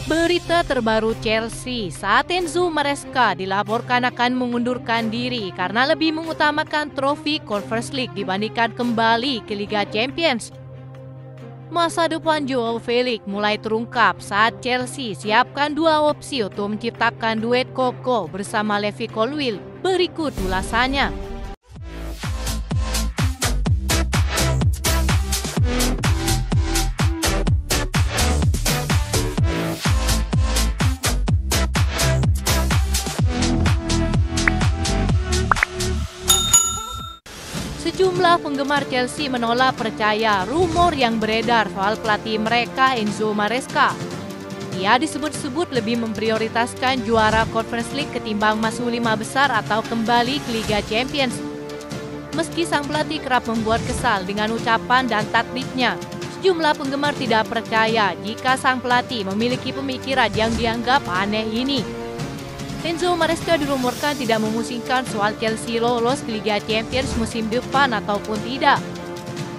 Berita terbaru Chelsea, saat Enzo Maresca dilaporkan akan mengundurkan diri karena lebih mengutamakan trofi Conference League dibandingkan kembali ke Liga Champions. Masa depan Joao Felix mulai terungkap saat Chelsea siapkan dua opsi untuk menciptakan duet koko bersama Levi Colwill. Berikut ulasannya. Sejumlah penggemar Chelsea menolak percaya rumor yang beredar soal pelatih mereka Enzo Maresca. Ia disebut-sebut lebih memprioritaskan juara Conference League ketimbang masuk 5 besar atau kembali ke Liga Champions. Meski sang pelatih kerap membuat kesal dengan ucapan dan taktiknya, sejumlah penggemar tidak percaya jika sang pelatih memiliki pemikiran yang dianggap aneh ini. Enzo Maresca dirumorkan tidak memusingkan soal Chelsea lolos ke Liga Champions musim depan ataupun tidak.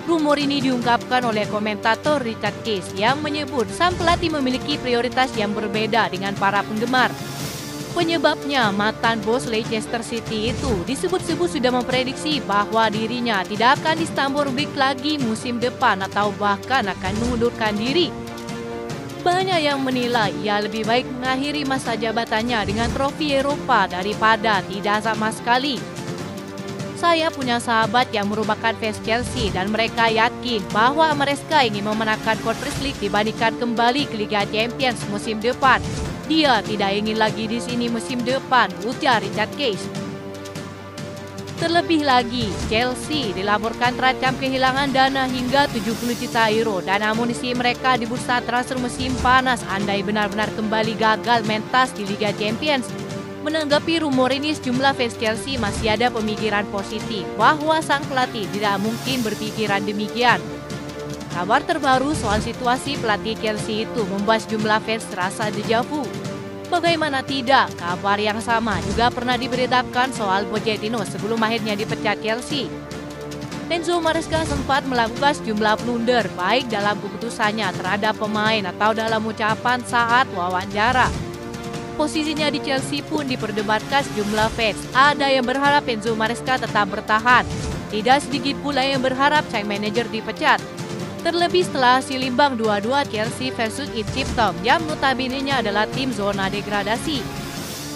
Rumor ini diungkapkan oleh komentator Richard Case yang menyebut sang pelatih memiliki prioritas yang berbeda dengan para penggemar. Penyebabnya, mantan bos Leicester City itu disebut-sebut sudah memprediksi bahwa dirinya tidak akan di Stamford Bridge lagi musim depan atau bahkan akan mengundurkan diri. Banyak yang menilai ia lebih baik mengakhiri masa jabatannya dengan trofi Eropa daripada tidak sama sekali. Saya punya sahabat yang merupakan fans Chelsea dan mereka yakin bahwa Maresca ingin memenangkan Conference League dibandingkan kembali ke Liga Champions musim depan. Dia tidak ingin lagi di sini musim depan, ujar Richard Case. Terlebih lagi, Chelsea dilaporkan terancam kehilangan dana hingga 70 juta euro dan amunisi mereka di bursa transfer musim panas andai benar-benar kembali gagal mentas di Liga Champions. Menanggapi rumor ini, sejumlah fans Chelsea masih ada pemikiran positif bahwa sang pelatih tidak mungkin berpikiran demikian. Kabar terbaru soal situasi pelatih Chelsea itu membuat sejumlah fans terasa dejavu. Bagaimana tidak, kabar yang sama juga pernah diberitakan soal Pochettino sebelum akhirnya dipecat Chelsea. Enzo Maresca sempat melakukan sejumlah blunder baik dalam keputusannya terhadap pemain atau dalam ucapan saat wawancara. Posisinya di Chelsea pun diperdebatkan sejumlah fans. Ada yang berharap Enzo Maresca tetap bertahan. Tidak sedikit pula yang berharap sang manajer dipecat. Terlebih setelah hasil imbang 2-2 Chelsea versus Ipswich yang notabene-nya adalah tim zona degradasi.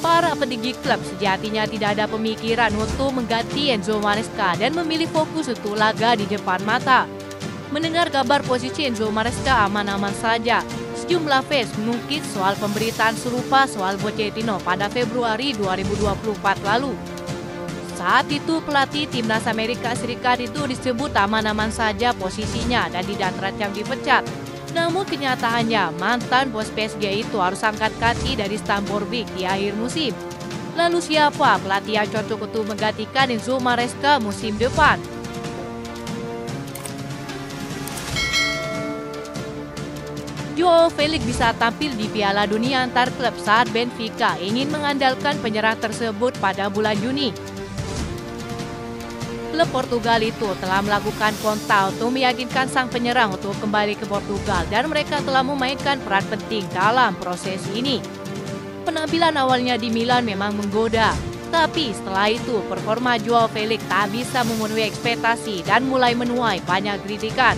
Para petinggi klub sejatinya tidak ada pemikiran untuk mengganti Enzo Maresca dan memilih fokus untuk laga di depan mata. Mendengar kabar posisi Enzo Maresca aman-aman saja, sejumlah fans mengungkit soal pemberitaan serupa soal Pochettino pada Februari 2024 lalu. Saat itu pelatih timnas Amerika Serikat itu disebut aman-aman saja posisinya dan tidak terancam dipecat. Namun kenyataannya mantan bos PSG itu harus angkat kaki dari Stamford Bridge di akhir musim. Lalu siapa pelatih yang cocok untuk menggantikan Enzo Maresca musim depan? Joao Felix bisa tampil di Piala Dunia antar klub saat Benfica ingin mengandalkan penyerang tersebut pada bulan Juni. Klub Portugal itu telah melakukan kontak untuk meyakinkan sang penyerang untuk kembali ke Portugal dan mereka telah memainkan peran penting dalam proses ini. Penampilan awalnya di Milan memang menggoda, tapi setelah itu performa Joao Felix tak bisa memenuhi ekspektasi dan mulai menuai banyak kritikan.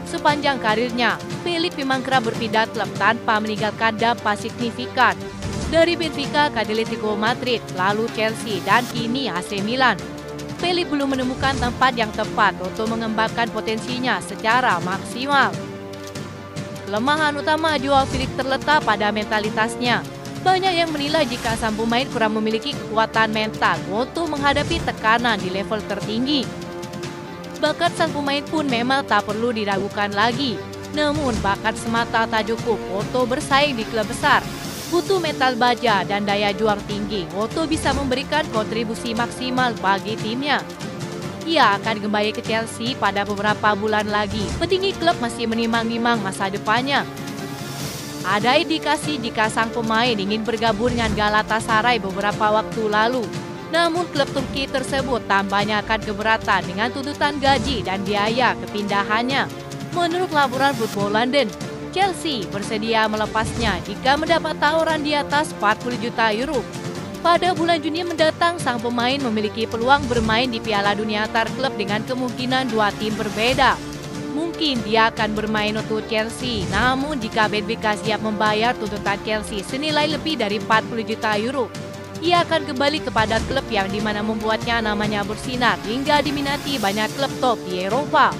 Sepanjang karirnya, Felix memang kerap berpindah klub tanpa meninggalkan dampak signifikan. Dari Benfica ke Atletico Madrid, lalu Chelsea dan kini AC Milan. Felix belum menemukan tempat yang tepat untuk mengembangkan potensinya secara maksimal. Kelemahan utama Joao Felix terletak pada mentalitasnya. Banyak yang menilai jika sang pemain kurang memiliki kekuatan mental untuk menghadapi tekanan di level tertinggi. Bakat sang pemain pun memang tak perlu diragukan lagi. Namun bakat semata tak cukup untuk bersaing di klub besar. Butuh mental baja dan daya juang tinggi untuk bisa memberikan kontribusi maksimal bagi timnya. Ia akan kembali ke Chelsea pada beberapa bulan lagi. Petinggi klub masih menimang-nimang masa depannya. Ada indikasi jika sang pemain ingin bergabung dengan Galatasaray beberapa waktu lalu. Namun klub Turki tersebut tampaknya akan keberatan dengan tuntutan gaji dan biaya kepindahannya. Menurut laporan Football London, Chelsea bersedia melepasnya jika mendapat tawaran di atas 40 juta euro. Pada bulan Juni mendatang, sang pemain memiliki peluang bermain di Piala Dunia antar klub dengan kemungkinan dua tim berbeda. Mungkin dia akan bermain untuk Chelsea, namun jika Benfica siap membayar tuntutan Chelsea senilai lebih dari 40 juta euro, ia akan kembali kepada klub yang dimana membuatnya namanya bersinar hingga diminati banyak klub top di Eropa.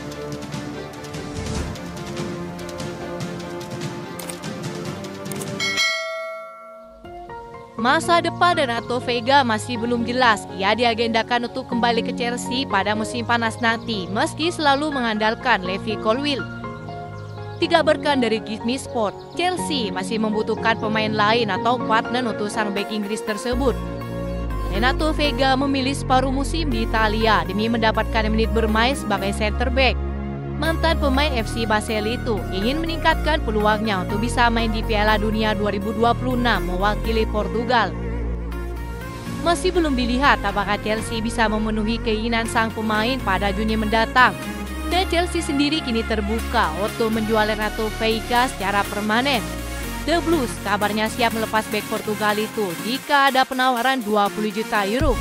Masa depan Renato Veiga masih belum jelas. Ia diagendakan untuk kembali ke Chelsea pada musim panas nanti, meski selalu mengandalkan Levi Colwill. Dikabarkan dari Gizmi Sport, Chelsea masih membutuhkan pemain lain atau partner untuk sang bek Inggris tersebut. Renato Veiga memilih separuh musim di Italia demi mendapatkan menit bermain sebagai center back. Mantan pemain FC Basel itu ingin meningkatkan peluangnya untuk bisa main di Piala Dunia 2026 mewakili Portugal. Masih belum dilihat apakah Chelsea bisa memenuhi keinginan sang pemain pada Juni mendatang. Dan Chelsea sendiri kini terbuka untuk menjual Renato Veiga secara permanen. The Blues kabarnya siap melepas bek Portugal itu jika ada penawaran 20 juta euro.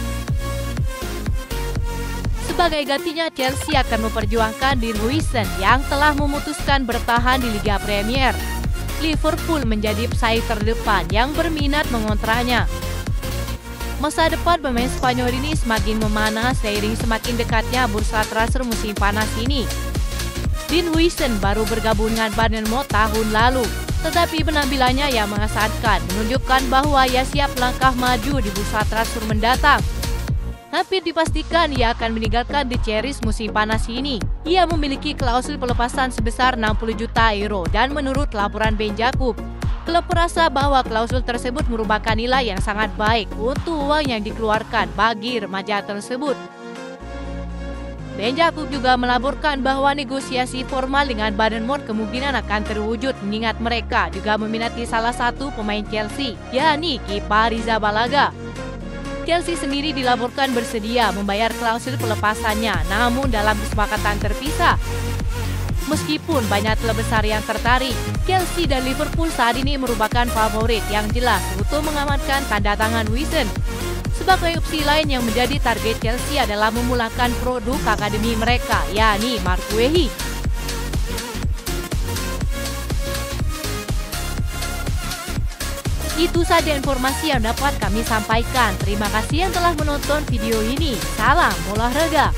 Sebagai gantinya, Chelsea akan memperjuangkan Dean Huijsen yang telah memutuskan bertahan di Liga Premier. Liverpool menjadi pesaing terdepan yang berminat mengontraknya. Masa depan pemain Spanyol ini semakin memanas seiring semakin dekatnya bursa transfer musim panas ini. Dean Huijsen baru bergabung dengan Bournemouth tahun lalu, tetapi penampilannya yang mengesankan menunjukkan bahwa ia siap langkah maju di bursa transfer mendatang. Hampir dipastikan ia akan meninggalkan The Cherries musim panas ini. Ia memiliki klausul pelepasan sebesar 60 juta euro dan menurut laporan Ben Jakub, klub merasa bahwa klausul tersebut merupakan nilai yang sangat baik untuk uang yang dikeluarkan bagi remaja tersebut. Ben Jakub juga melaporkan bahwa negosiasi formal dengan Bournemouth kemungkinan akan terwujud mengingat mereka juga meminati salah satu pemain Chelsea, yakni kiper Arrizabalaga. Chelsea sendiri dilaporkan bersedia membayar klausul pelepasannya, namun dalam kesepakatan terpisah. Meskipun banyak klub besar yang tertarik, Chelsea dan Liverpool saat ini merupakan favorit yang jelas untuk mengamankan tanda tangan Huijsen. Sebagai opsi lain yang menjadi target Chelsea adalah memulangkan produk akademi mereka, yakni Marc Guehi. Itu saja informasi yang dapat kami sampaikan. Terima kasih yang telah menonton video ini. Salam olahraga.